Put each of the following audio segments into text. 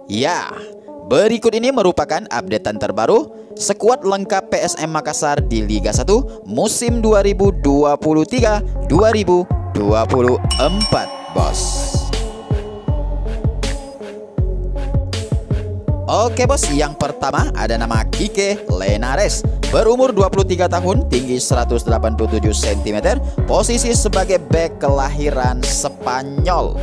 Ya, berikut ini merupakan updatean terbaru skuad lengkap PSM Makassar di Liga 1 musim 2023-2024, bos. Oke bos, yang pertama ada nama Quique Lenares, berumur 23 tahun, tinggi 187 cm, posisi sebagai bek kelahiran Spanyol.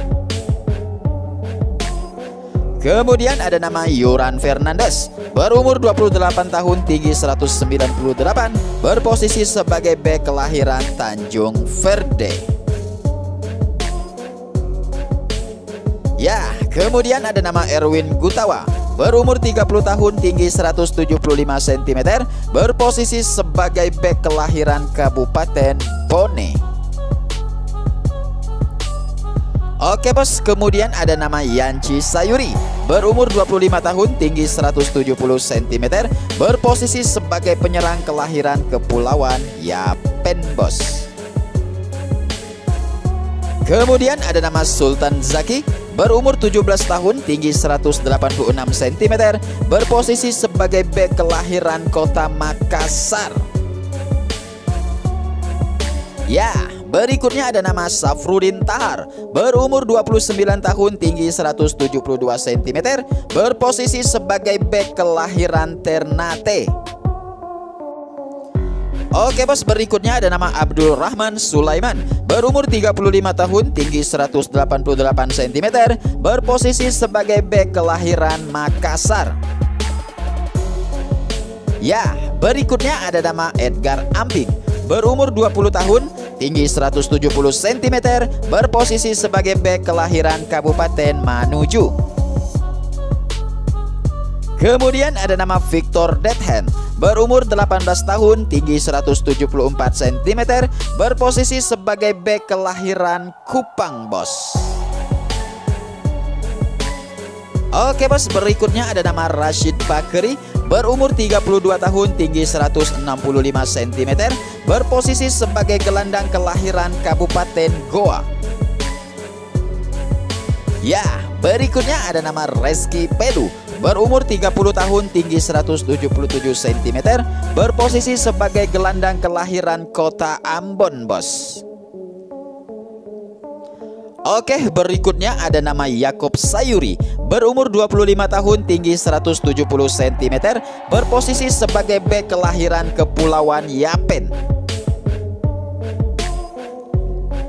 Kemudian ada nama Yoran Fernandes, berumur 28 tahun, tinggi 198, berposisi sebagai bek kelahiran Tanjung Verde. Ya, kemudian ada nama Erwin Gutawa, berumur 30 tahun, tinggi 175 cm, berposisi sebagai bek kelahiran Kabupaten Bone. Oke bos, kemudian ada nama Yanci Sayuri, berumur 25 tahun, tinggi 170 cm, berposisi sebagai penyerang kelahiran Kepulauan Yapen, bos. Kemudian ada nama Sultan Zaki, berumur 17 tahun, tinggi 186 cm, berposisi sebagai bek kelahiran Kota Makassar. Ya, berikutnya ada nama Safrudin Tahar, berumur 29 tahun, tinggi 172 cm, berposisi sebagai bek kelahiran Ternate. Oke bos, berikutnya ada nama Abdul Rahman Sulaiman, berumur 35 tahun, tinggi 188 cm, berposisi sebagai bek kelahiran Makassar. Ya, berikutnya ada nama Edgar Ambing, berumur 20 tahun, tinggi 170 cm, berposisi sebagai bek kelahiran Kabupaten Manuju. Kemudian ada nama Victor Dethen, berumur 18 tahun, tinggi 174 cm, berposisi sebagai bek kelahiran Kupang, bos. Oke bos, berikutnya ada nama Rashid Bakri, berumur 32 tahun, tinggi 165 cm, berposisi sebagai gelandang kelahiran Kabupaten Goa. Ya, berikutnya ada nama Reski Pedu, berumur 30 tahun, tinggi 177 cm, berposisi sebagai gelandang kelahiran Kota Ambon, bos. Oke, berikutnya ada nama Yakob Sayuri, berumur 25 tahun, tinggi 170 cm, berposisi sebagai bek kelahiran Kepulauan Yapen.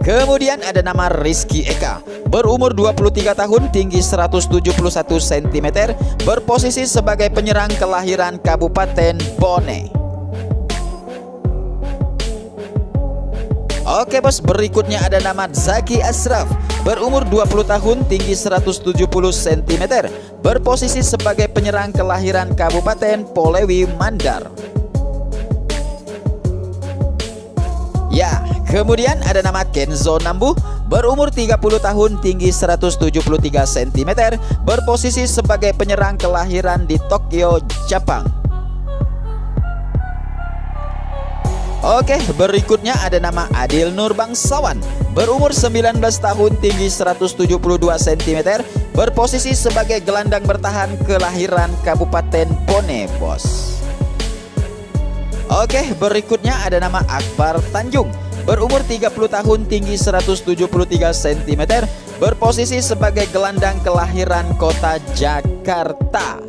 Kemudian ada nama Rizky Eka, berumur 23 tahun, tinggi 171 cm, berposisi sebagai penyerang kelahiran Kabupaten Bone. Oke bos, berikutnya ada nama Zaki Ashraf, berumur 20 tahun, tinggi 170 cm, berposisi sebagai penyerang kelahiran Kabupaten Polewi Mandar. Ya, kemudian ada nama Kenzo Nambu, berumur 30 tahun, tinggi 173 cm, berposisi sebagai penyerang kelahiran di Tokyo, Jepang. Oke, berikutnya ada nama Adil Nur Bangsawan, berumur 19 tahun, tinggi 172 cm, berposisi sebagai gelandang bertahan kelahiran Kabupaten Bone, bos. Oke, berikutnya ada nama Akbar Tanjung, berumur 30 tahun, tinggi 173 cm, berposisi sebagai gelandang kelahiran Kota Jakarta.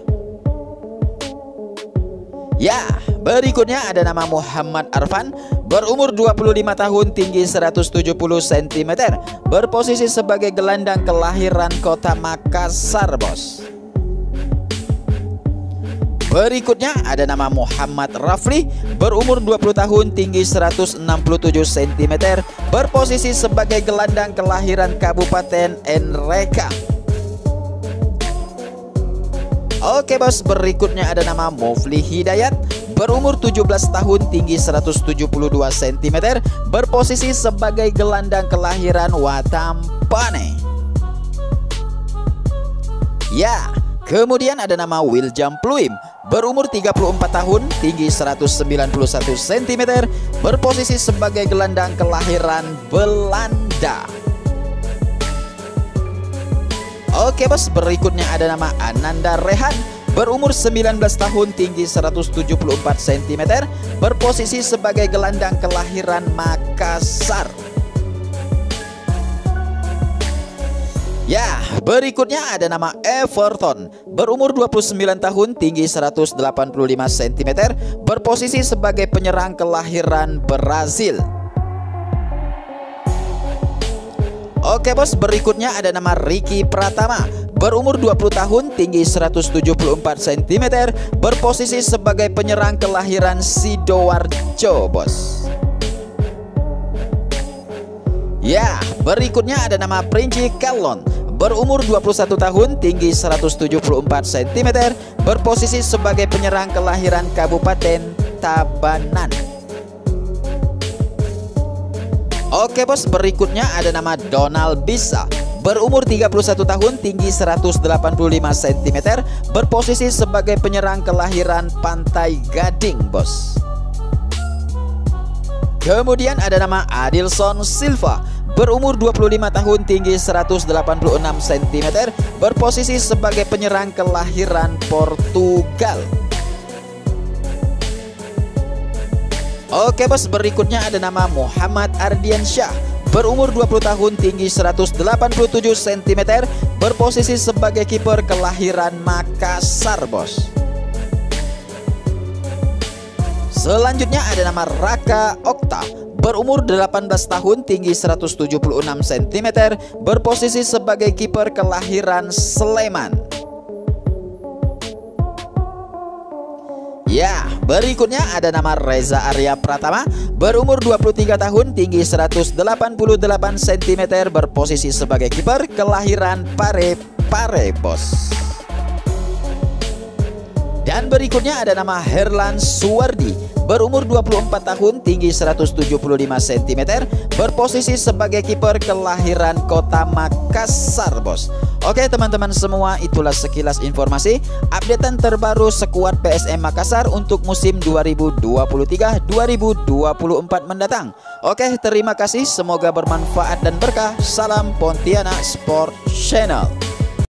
Ya, berikutnya ada nama Muhammad Arfan, berumur 25 tahun, tinggi 170 cm, berposisi sebagai gelandang kelahiran Kota Makassar, bos. Berikutnya ada nama Muhammad Rafli, berumur 20 tahun, tinggi 167 cm, berposisi sebagai gelandang kelahiran Kabupaten Nrekang. Oke bos, berikutnya ada nama Mufli Hidayat, berumur 17 tahun, tinggi 172 cm, berposisi sebagai gelandang kelahiran Watampane. Ya, kemudian ada nama Wiljam Pluim, berumur 34 tahun, tinggi 191 cm, berposisi sebagai gelandang kelahiran Belanda. Oke bos, berikutnya ada nama Ananda Rehan. Berumur 19 tahun, tinggi 174 cm, berposisi sebagai gelandang kelahiran Makassar. Ya, berikutnya ada nama Everton. Berumur 29 tahun, tinggi 185 cm, berposisi sebagai penyerang kelahiran Brazil. Oke bos, berikutnya ada nama Ricky Pratama. Berumur 20 tahun, tinggi 174 cm, berposisi sebagai penyerang kelahiran Sidoarjo bos. Ya, berikutnya ada nama Prince Kallon. Berumur 21 tahun, tinggi 174 cm, berposisi sebagai penyerang kelahiran Kabupaten Tabanan. Oke bos, berikutnya ada nama Donald Bisa. Berumur 31 tahun, tinggi 185 cm, berposisi sebagai penyerang kelahiran Pantai Gading bos. Kemudian ada nama Adilson Silva. Berumur 25 tahun, tinggi 186 cm, berposisi sebagai penyerang kelahiran Portugal. Oke bos, berikutnya ada nama Muhammad Ardiansyah. Berumur 20 tahun, tinggi 187 cm, berposisi sebagai kiper kelahiran Makassar bos. Selanjutnya ada nama Raka Okta. Berumur 18 tahun, tinggi 176 cm, berposisi sebagai kiper kelahiran Sleman. Ya, berikutnya ada nama Reza Arya Pratama. Berumur 23 tahun, tinggi 188 cm, berposisi sebagai kiper kelahiran Parepare bos. Dan berikutnya ada nama Herlan Suwardi. Berumur 24 tahun, tinggi 175 cm, berposisi sebagai kiper kelahiran Kota Makassar bos. Oke teman-teman semua, itulah sekilas informasi updatean terbaru skuad PSM Makassar untuk musim 2023-2024 mendatang. Oke, terima kasih, semoga bermanfaat dan berkah. Salam Pontianak Sport Channel.